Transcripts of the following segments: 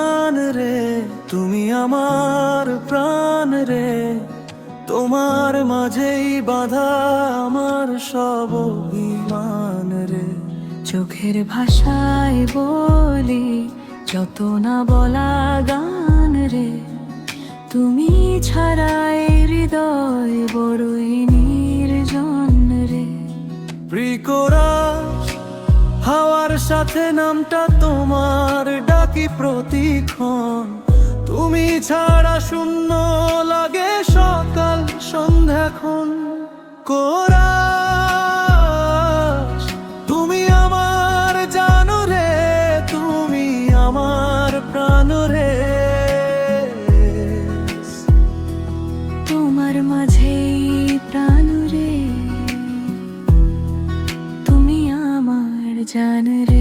জান রে, তুমি আমার প্রাণ রে, তোমার মাঝেই বাঁধা আমার সব অভিমান রে। চোখের ভাষায় বলি যত না বলা গান রে, তুমি ছাড়াই হৃদয় বড়ই নির্জন রে। প্রিকরাস হাওয়ার সাথে নামটা তোমার ডাকি প্রতিক্ষণ, তুমি ছাড়া শূন্য লাগে সকাল সন্ধ্যাক্ষণ। কোরাস তুমি আমার জানো রে, তুমি আমার প্রাণ রে। তোমার মাঝেই প্রাণ রে, তুমি আমার জান রে।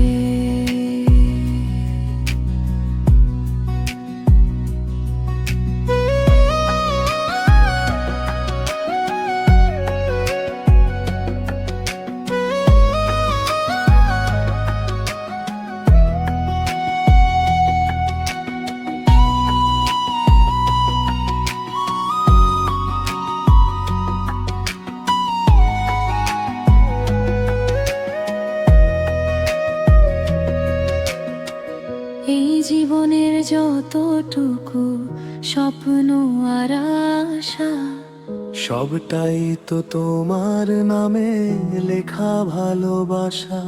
এই জীবনের যতটুকু স্বপ্ন আর আশা, সবটাই তো তোমার নামে লেখা ভালোবাসা।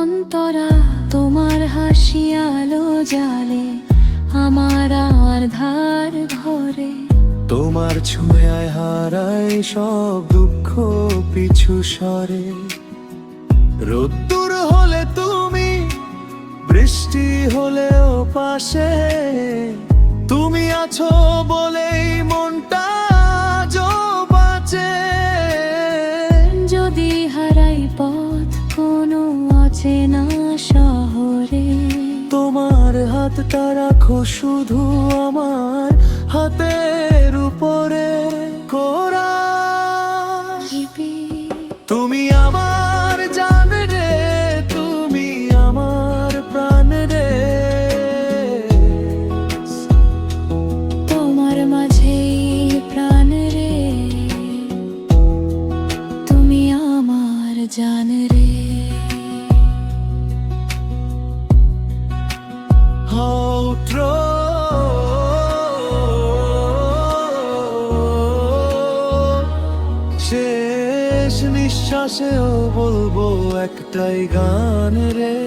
অন্তরা তোমার হাসি আলো জালে আমার আর ধার ঘরে। তোমার ছুঁয়ায় হারাই সব দুঃখ পিছু সরে। রোদ্দুর হলে তুমি, বৃষ্টি হলেও পাশে, তুমি আছো বলেই মনটা আজও বাঁচে। যদি হারাই পথ কোনো অচেনা শহরে, তোমার হাতটা রাখো শুধু আমার হাতের উপরে। কোরাস তুমি আমার জান রে, তুমি আমার প্রাণ রে। তোমার মাঝেই প্রাণ রে, তুমি আমার জান রে। How শেষ নিঃশ্বাসেও বলবো একটাই গান রে,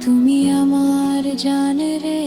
তুমি আমার জান রে।